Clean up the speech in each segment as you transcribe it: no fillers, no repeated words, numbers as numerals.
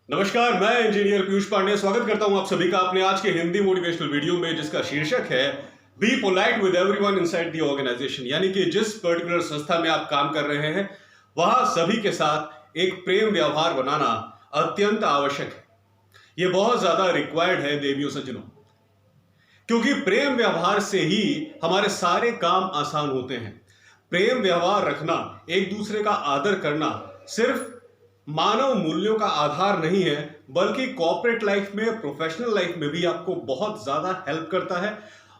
नमस्कार, मैं इंजीनियर पीयूष पांडे स्वागत करता हूं आप सभी का अपने आज के हिंदी मोटिवेशनल वीडियो में, जिसका शीर्षक है be polite with everyone inside the organisation. यानी कि जिस पर्टिकुलर संस्था में आप काम कर रहे हैं वहां सभी के साथ एक प्रेम व्यवहार बनाना अत्यंत आवश्यक है। यह बहुत ज्यादा रिक्वायर्ड है देवियों सज्जनों, क्योंकि प्रेम व्यवहार से ही हमारे सारे काम आसान होते हैं। प्रेम व्यवहार रखना, एक दूसरे का आदर करना सिर्फ मानव मूल्यों का आधार नहीं है, बल्कि कॉर्पोरेट लाइफ में, प्रोफेशनल लाइफ में भी आपको बहुत ज्यादा हेल्प करता है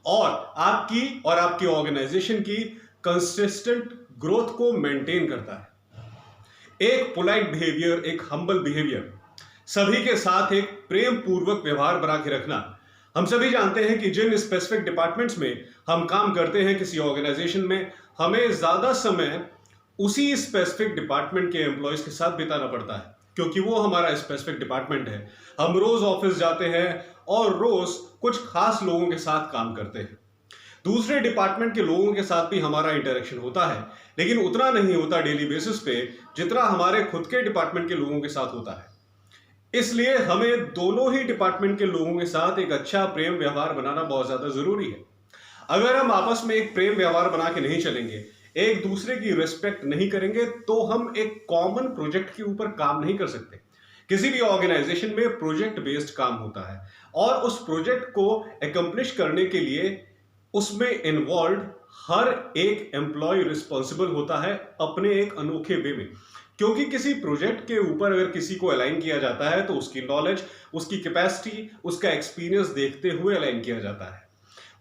और आपकी और आपकी ऑर्गेनाइजेशन की कंसिस्टेंट ग्रोथ को मेंटेन करता है। एक पोलाइट बिहेवियर, एक हम्बल बिहेवियर, सभी के साथ एक प्रेम पूर्वक व्यवहार बना के रखना। हम सभी जानते हैं कि जिन स्पेसिफिक डिपार्टमेंट्स में हम काम करते हैं किसी ऑर्गेनाइजेशन में, हमें ज्यादा समय उसी स्पेसिफिक डिपार्टमेंट के एम्प्लॉयज के साथ बिताना पड़ता है, क्योंकि वो हमारा स्पेसिफिक डिपार्टमेंट है। हम रोज ऑफिस जाते हैं और रोज कुछ खास लोगों के साथ काम करते हैं। दूसरे डिपार्टमेंट के लोगों के साथ भी हमारा इंटरेक्शन होता है, लेकिन उतना नहीं होता डेली बेसिस पे जितना हमारे खुद के डिपार्टमेंट के लोगों के साथ होता है। इसलिए हमें दोनों ही डिपार्टमेंट के लोगों के साथ एक अच्छा प्रेम व्यवहार बनाना बहुत ज्यादा जरूरी है। अगर हम आपस में एक प्रेम व्यवहार बना के नहीं चलेंगे, एक दूसरे की रिस्पेक्ट नहीं करेंगे, तो हम एक कॉमन प्रोजेक्ट के ऊपर काम नहीं कर सकते। किसी भी ऑर्गेनाइजेशन में प्रोजेक्ट बेस्ड काम होता है और उस प्रोजेक्ट को एकम्प्लिश करने के लिए उसमें इन्वॉल्व हर एक एम्प्लॉय रिस्पॉन्सिबल होता है अपने एक अनोखे वे में। क्योंकि किसी प्रोजेक्ट के ऊपर अगर किसी को अलाइन किया जाता है तो उसकी नॉलेज, उसकी कैपेसिटी, उसका एक्सपीरियंस देखते हुए अलाइन किया जाता है।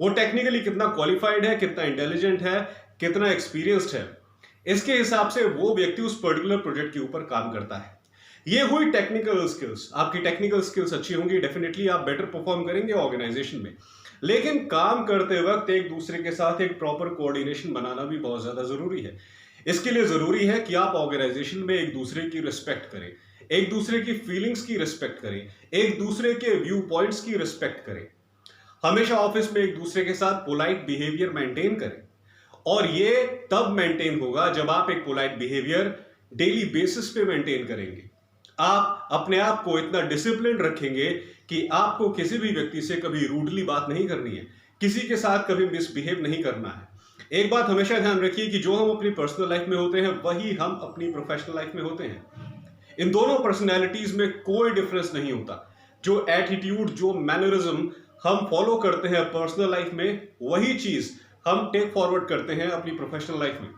वो टेक्निकली कितना क्वालिफाइड है, कितना इंटेलिजेंट है, कितना एक्सपीरियंस्ड है, इसके हिसाब से वो व्यक्ति उस पर्टिकुलर प्रोजेक्ट के ऊपर काम करता है। ये हुई टेक्निकल स्किल्स। आपकी टेक्निकल स्किल्स अच्छी होंगी, डेफिनेटली आप बेटर परफॉर्म करेंगे ऑर्गेनाइजेशन में। लेकिन काम करते वक्त एक दूसरे के साथ एक प्रॉपर कोऑर्डिनेशन बनाना भी बहुत ज्यादा जरूरी है। इसके लिए जरूरी है कि आप ऑर्गेनाइजेशन में एक दूसरे की रिस्पेक्ट करें, एक दूसरे की फीलिंग्स की रिस्पेक्ट करें, एक दूसरे के व्यू पॉइंट्स की रिस्पेक्ट करें। हमेशा ऑफिस में एक दूसरे के साथ पोलाइट बिहेवियर मेंटेन करें, और ये तब मेंटेन होगा जब आप एक पोलाइट बिहेवियर डेली बेसिस पे मेंटेन करेंगे। आप अपने आप को इतना डिसिप्लिन रखेंगे कि आपको किसी भी व्यक्ति से कभी रूडली बात नहीं करनी है, किसी के साथ कभी मिसबिहेव नहीं करना है। एक बात हमेशा ध्यान रखिए कि जो हम अपनी पर्सनल लाइफ में होते हैं वही हम अपनी प्रोफेशनल लाइफ में होते हैं। इन दोनों पर्सनैलिटीज में कोई डिफरेंस नहीं होता। जो एटीट्यूड, जो मैनरिज्म हम फॉलो करते हैं पर्सनल लाइफ में, वही चीज हम टेक फॉरवर्ड करते हैं अपनी प्रोफेशनल लाइफ में।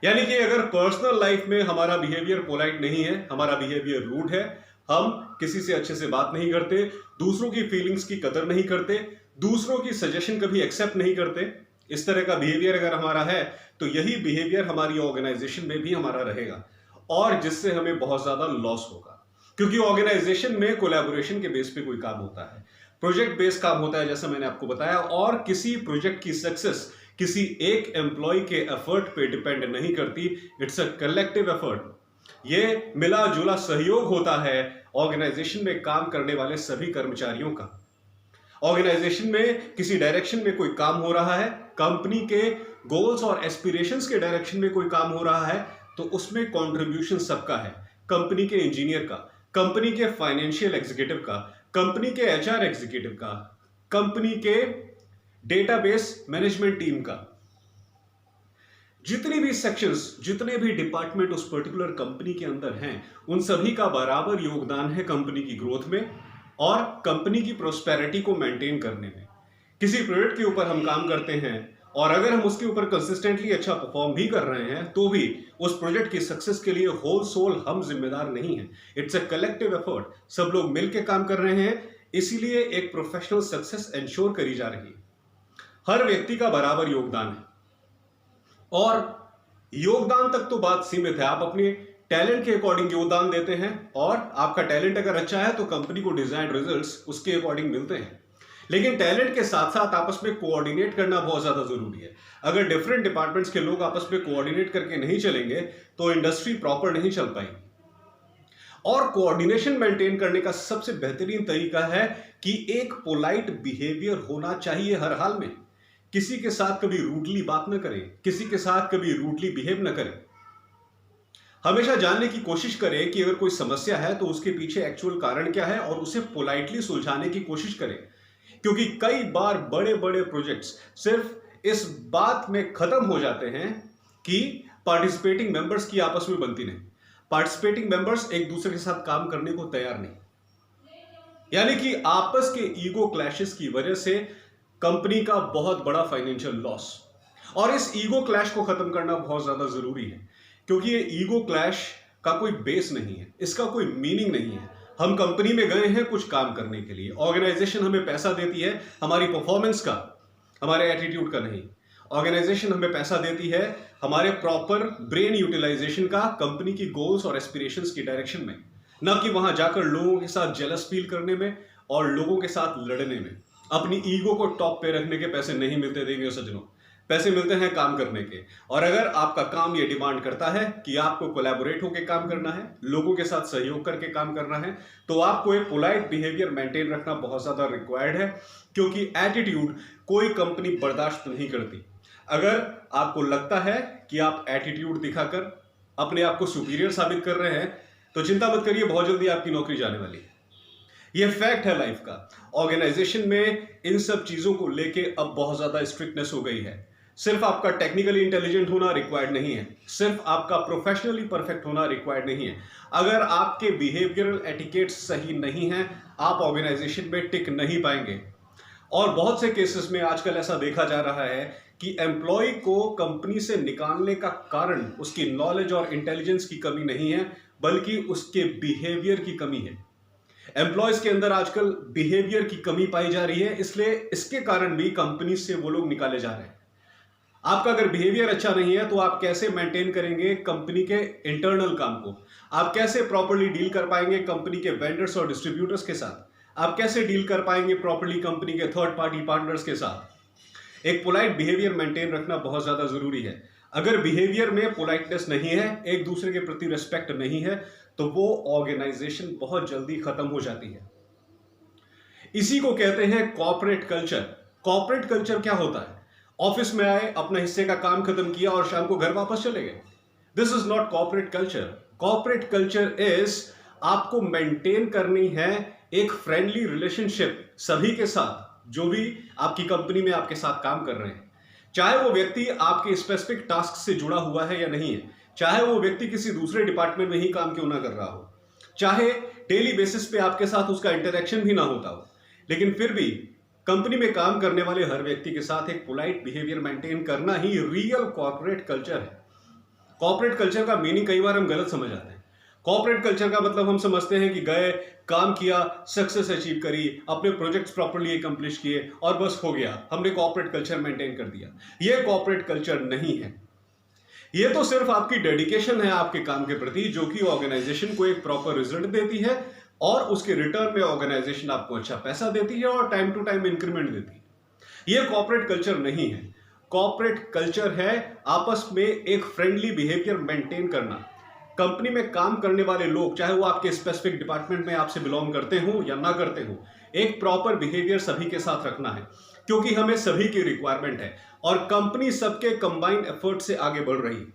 यानी कि अगर पर्सनल लाइफ में हमारा बिहेवियर पोलाइट नहीं है, हमारा बिहेवियर रूड है, हम किसी से अच्छे से बात नहीं करते, दूसरों की फीलिंग्स की कदर नहीं करते, दूसरों की सजेशन कभी एक्सेप्ट नहीं करते, इस तरह का बिहेवियर अगर हमारा है, तो यही बिहेवियर हमारी ऑर्गेनाइजेशन में भी हमारा रहेगा, और जिससे हमें बहुत ज्यादा लॉस होगा। क्योंकि ऑर्गेनाइजेशन में कोलैबोरेशन के बेस पे कोई काम होता है, प्रोजेक्ट बेस्ड काम होता है, जैसा मैंने आपको बताया। और किसी प्रोजेक्ट की सक्सेस किसी एक एम्प्लॉय के एफर्ट पे डिपेंड नहीं करती, इट्स अ कलेक्टिव एफर्ट। ये मिला जुला सहयोग होता है ऑर्गेनाइजेशन में काम करने वाले सभी कर्मचारियों का। ऑर्गेनाइजेशन में किसी डायरेक्शन में कोई काम हो रहा है, कंपनी के गोल्स और एस्पिरेशंस के डायरेक्शन में कोई काम हो रहा है, तो उसमें कॉन्ट्रीब्यूशन सबका है। कंपनी के इंजीनियर का, कंपनी के फाइनेंशियल एग्जीक्यूटिव का, कंपनी के एचआर एग्जीक्यूटिव का, कंपनी के डेटाबेस मैनेजमेंट टीम का। जितनी भी सेक्शंस, जितने भी डिपार्टमेंट उस पर्टिकुलर कंपनी के अंदर हैं, उन सभी का बराबर योगदान है कंपनी की ग्रोथ में और कंपनी की प्रोस्पेरिटी को मेंटेन करने में। किसी प्रोजेक्ट के ऊपर हम काम करते हैं और अगर हम उसके ऊपर कंसिस्टेंटली अच्छा परफॉर्म भी कर रहे हैं, तो भी उस प्रोजेक्ट की सक्सेस के लिए होल सोल हम जिम्मेदार नहीं हैं। It's a collective effort. सब लोग मिलकर काम कर रहे हैं, इसीलिए एक प्रोफेशनल सक्सेस एंश्योर करी जा रही है। हर व्यक्ति का बराबर योगदान है, और योगदान तक तो बात सीमित है। आप अपने टैलेंट के अकॉर्डिंग योगदान देते हैं, और आपका टैलेंट अगर अच्छा है तो कंपनी को डिजायर्ड रिजल्ट्स उसके अकॉर्डिंग मिलते हैं। लेकिन टैलेंट के साथ साथ आपस में कोऑर्डिनेट करना बहुत ज्यादा जरूरी है। अगर डिफरेंट डिपार्टमेंट्स के लोग आपस में कोऑर्डिनेट करके नहीं चलेंगे तो इंडस्ट्री प्रॉपर नहीं चल पाएगी। और कोऑर्डिनेशन मेंटेन करने का सबसे बेहतरीन तरीका है कि एक पोलाइट बिहेवियर होना चाहिए हर हाल में। किसी के साथ कभी रूडली बात न करें, किसी के साथ कभी रूडली बिहेव न करें। हमेशा जानने की कोशिश करें कि अगर कोई समस्या है तो उसके पीछे एक्चुअल कारण क्या है और उसे पोलाइटली सुलझाने की कोशिश करें, क्योंकि कई बार बड़े बड़े प्रोजेक्ट्स सिर्फ इस बात में खत्म हो जाते हैं कि पार्टिसिपेटिंग मेंबर्स की आपस में बनती नहीं, पार्टिसिपेटिंग मेंबर्स एक दूसरे के साथ काम करने को तैयार नहीं, यानी कि आपस के ईगो क्लैशेस की वजह से कंपनी का बहुत बड़ा फाइनेंशियल लॉस। और इस ईगो क्लैश को खत्म करना बहुत ज्यादा जरूरी है, क्योंकि ये ईगो क्लैश का कोई बेस नहीं है, इसका कोई मीनिंग नहीं है। हम कंपनी में गए हैं कुछ काम करने के लिए, ऑर्गेनाइजेशन हमें पैसा देती है हमारी परफॉर्मेंस का, हमारे एटीट्यूड का नहीं। ऑर्गेनाइजेशन हमें पैसा देती है हमारे प्रॉपर ब्रेन यूटिलाइजेशन का, कंपनी की गोल्स और एस्पिरेशंस की डायरेक्शन में, न कि वहां जाकर लोगों के साथ जेलस फील करने में और लोगों के साथ लड़ने में। अपनी ईगो को टॉप पे रखने के पैसे नहीं मिलते देंगे सज्जनों, पैसे मिलते हैं काम करने के। और अगर आपका काम ये डिमांड करता है कि आपको कोलैबोरेट होकर काम करना है, लोगों के साथ सहयोग करके काम करना है, तो आपको एक पोलाइट बिहेवियर मेंटेन रखना बहुत ज्यादा रिक्वायर्ड है, क्योंकि एटीट्यूड कोई कंपनी बर्दाश्त नहीं करती। अगर आपको लगता है कि आप एटीट्यूड दिखाकर अपने आप को सुपीरियर साबित कर रहे हैं, तो चिंता मत करिए, बहुत जल्दी आपकी नौकरी जाने वाली है। यह फैक्ट है लाइफ का। ऑर्गेनाइजेशन में इन सब चीजों को लेके अब बहुत ज्यादा स्ट्रिक्टनेस हो गई है। सिर्फ आपका टेक्निकली इंटेलिजेंट होना रिक्वायर्ड नहीं है, सिर्फ आपका प्रोफेशनली परफेक्ट होना रिक्वायर्ड नहीं है। अगर आपके बिहेवियरल एटिकेट्स सही नहीं है, आप ऑर्गेनाइजेशन में टिक नहीं पाएंगे। और बहुत से केसेस में आजकल ऐसा देखा जा रहा है कि एम्प्लॉय को कंपनी से निकालने का कारण उसकी नॉलेज और इंटेलिजेंस की कमी नहीं है, बल्कि उसके बिहेवियर की कमी है। एम्प्लॉयज के अंदर आजकल बिहेवियर की कमी पाई जा रही है, इसलिए इसके कारण भी कंपनी से वो लोग निकाले जा रहे हैं। आपका अगर बिहेवियर अच्छा नहीं है तो आप कैसे मेंटेन करेंगे कंपनी के इंटरनल काम को? आप कैसे प्रॉपर्ली डील कर पाएंगे कंपनी के वेंडर्स और डिस्ट्रीब्यूटर्स के साथ? आप कैसे डील कर पाएंगे प्रॉपर्ली कंपनी के थर्ड पार्टी पार्टनर्स के साथ? एक पोलाइट बिहेवियर मेंटेन रखना बहुत ज्यादा जरूरी है। अगर बिहेवियर में पोलाइटनेस नहीं है, एक दूसरे के प्रति रिस्पेक्ट नहीं है, तो वो ऑर्गेनाइजेशन बहुत जल्दी खत्म हो जाती है। इसी को कहते हैं कॉर्पोरेट कल्चर। कॉर्पोरेट कल्चर क्या होता है? ऑफिस में आए, अपने हिस्से का काम खत्म किया और शाम को घर वापस चले गए। This is not corporate culture. Corporate culture is आपको मेंटेन करनी है एक फ्रेंडली रिलेशनशिप सभी के साथ जो भी आपकी कंपनी में आपके साथ काम कर रहे हैं, चाहे वो व्यक्ति आपके स्पेसिफिक टास्क से जुड़ा हुआ है या नहीं है, चाहे वो व्यक्ति किसी दूसरे डिपार्टमेंट में ही काम क्यों ना कर रहा हो, चाहे डेली बेसिस पे आपके साथ उसका इंटरेक्शन भी ना होता हो, लेकिन फिर भी कंपनी में काम करने वाले हर व्यक्ति के साथ एक पोलाइट बिहेवियर मेंटेन करना ही रियल कॉर्पोरेट कल्चर है। कॉर्पोरेट कल्चर का मीनिंग कई बार हम गलत समझ आते हैं। कॉर्पोरेट कल्चर का मतलब हम समझते हैं कि गए, काम किया, सक्सेस अचीव करी, अपने प्रोजेक्ट्स प्रॉपर्ली अकम्प्लिश किए और बस हो गया, हमने कॉर्पोरेट कल्चर मेंटेन कर दिया। यह कॉर्पोरेट कल्चर नहीं है। यह तो सिर्फ आपकी डेडिकेशन है आपके काम के प्रति, जो कि ऑर्गेनाइजेशन को एक प्रॉपर रिजल्ट देती है और उसके रिटर्न में ऑर्गेनाइजेशन आपको अच्छा पैसा देती है और टाइम टू टाइम इंक्रीमेंट देती है। यह कॉर्पोरेट कल्चर नहीं है। कॉर्पोरेट कल्चर है आपस में एक फ्रेंडली बिहेवियर मेंटेन करना। कंपनी में काम करने वाले लोग, चाहे वो आपके स्पेसिफिक डिपार्टमेंट में आपसे बिलोंग करते हो या ना करते हो, एक प्रॉपर बिहेवियर सभी के साथ रखना है, क्योंकि हमें सभी की रिक्वायरमेंट है और कंपनी सबके कंबाइंड एफर्ट से आगे बढ़ रही है।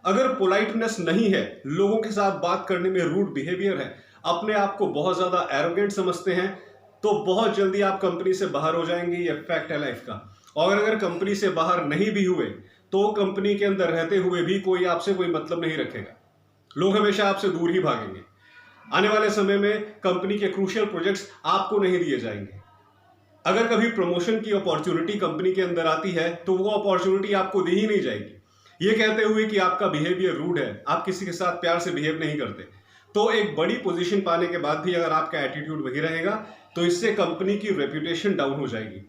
अगर पोलाइटनेस नहीं है, लोगों के साथ बात करने में रूड बिहेवियर है, अपने आप को बहुत ज्यादा एरोगेंट समझते हैं, तो बहुत जल्दी आप कंपनी से बाहर हो जाएंगे। ये फैक्ट है लाइफ का। और अगर कंपनी से बाहर नहीं भी हुए तो कंपनी के अंदर रहते हुए भी कोई आपसे कोई मतलब नहीं रखेगा, लोग हमेशा आपसे दूर ही भागेंगे। आने वाले समय में कंपनी के क्रूशियल प्रोजेक्ट्स आपको नहीं दिए जाएंगे। अगर कभी प्रमोशन की अपॉर्चुनिटी कंपनी के अंदर आती है तो वो अपॉर्चुनिटी आपको दी ही नहीं जाएगी, ये कहते हुए कि आपका बिहेवियर रूड है, आप किसी के साथ प्यार से बिहेव नहीं करते। तो एक बड़ी पोजीशन पाने के बाद भी अगर आपका एटीट्यूड वही रहेगा तो इससे कंपनी की रेपुटेशन डाउन हो जाएगी।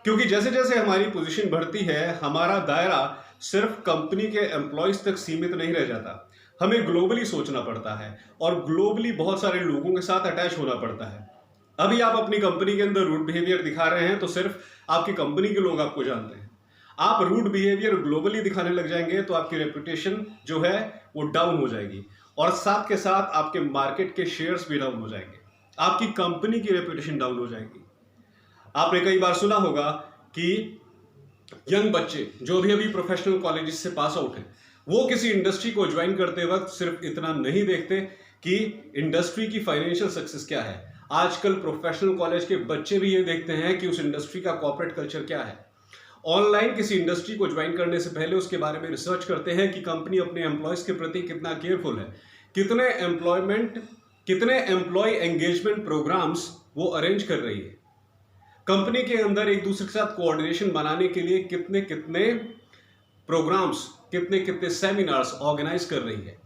क्योंकि जैसे जैसे हमारी पोजीशन बढ़ती है, हमारा दायरा सिर्फ कंपनी के एम्प्लॉयज तक सीमित नहीं रह जाता, हमें ग्लोबली सोचना पड़ता है और ग्लोबली बहुत सारे लोगों के साथ अटैच होना पड़ता है। अभी आप अपनी कंपनी के अंदर रूड बिहेवियर दिखा रहे हैं तो सिर्फ आपकी कंपनी के लोग आपको जानते हैं। आप रूड बिहेवियर ग्लोबली दिखाने लग जाएंगे तो आपकी रेपुटेशन जो है वो डाउन हो जाएगी और साथ के साथ आपके मार्केट के शेयर्स भी डाउन हो जाएंगे, आपकी कंपनी की रेपुटेशन डाउन हो जाएगी। आपने कई बार सुना होगा कि यंग बच्चे जो भी अभी प्रोफेशनल कॉलेजेस से पास आउट हैं, वो किसी इंडस्ट्री को ज्वाइन करते वक्त सिर्फ इतना नहीं देखते कि इंडस्ट्री की फाइनेंशियल सक्सेस क्या है। आजकल प्रोफेशनल कॉलेज के बच्चे भी ये देखते हैं कि उस इंडस्ट्री का कॉर्पोरेट कल्चर क्या है। ऑनलाइन किसी इंडस्ट्री को ज्वाइन करने से पहले उसके बारे में रिसर्च करते हैं कि कंपनी अपने एम्प्लॉयज के प्रति कितना केयरफुल है, कितने एम्प्लॉय एंगेजमेंट प्रोग्राम्स वो अरेंज कर रही है, कंपनी के अंदर एक दूसरे के साथ कोऑर्डिनेशन बनाने के लिए कितने कितने प्रोग्राम्स, कितने कितने सेमिनार्स ऑर्गेनाइज कर रही है।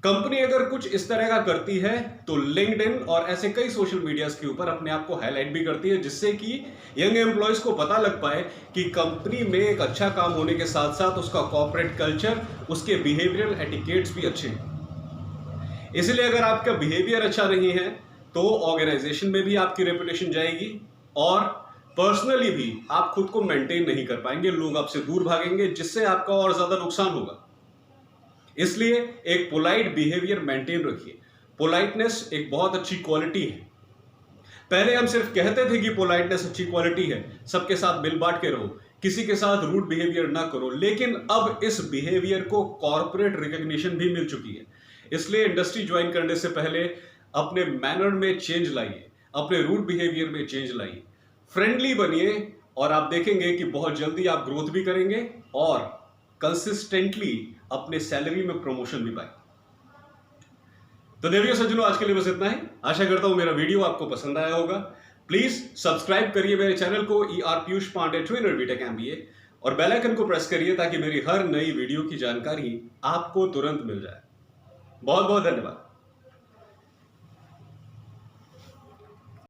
कंपनी अगर कुछ इस तरह का करती है तो लिंक्डइन और ऐसे कई सोशल मीडियाज के ऊपर अपने आप को हाईलाइट भी करती है, जिससे कि यंग एम्प्लॉयज को पता लग पाए कि कंपनी में एक अच्छा काम होने के साथ साथ उसका कॉर्पोरेट कल्चर, उसके बिहेवियरल एटिकेट्स भी अच्छे हैं। इसलिए अगर आपका बिहेवियर अच्छा नहीं है तो ऑर्गेनाइजेशन में भी आपकी रेपुटेशन जाएगी और पर्सनली भी आप खुद को मेंटेन नहीं कर पाएंगे, लोग आपसे दूर भागेंगे, जिससे आपका और ज्यादा नुकसान होगा। इसलिए एक पोलाइट बिहेवियर मेंटेन रखिए। पोलाइटनेस एक बहुत अच्छी क्वालिटी है। पहले हम सिर्फ कहते थे कि पोलाइटनेस अच्छी क्वालिटी है, सबके साथ मिल बांट के रहो, किसी के साथ रूड बिहेवियर ना करो, लेकिन अब इस बिहेवियर को कॉर्पोरेट रिकॉग्निशन भी मिल चुकी है। इसलिए इंडस्ट्री ज्वाइन करने से पहले अपने मैनर में चेंज लाइए, अपने रूड बिहेवियर में चेंज लाइए, फ्रेंडली बनिए और आप देखेंगे कि बहुत जल्दी आप ग्रोथ भी करेंगे और कंसिस्टेंटली अपने सैलरी में प्रमोशन भी पाए। तो देवियों सज्जनों, आज के लिए बस इतना ही। आशा करता हूं मेरा वीडियो आपको पसंद आया होगा। प्लीज सब्सक्राइब करिए मेरे चैनल को ER Piyush Pandey trainer BTech MBA और बेल आइकन को प्रेस करिए ताकि मेरी हर नई वीडियो की जानकारी आपको तुरंत मिल जाए। बहुत बहुत धन्यवाद।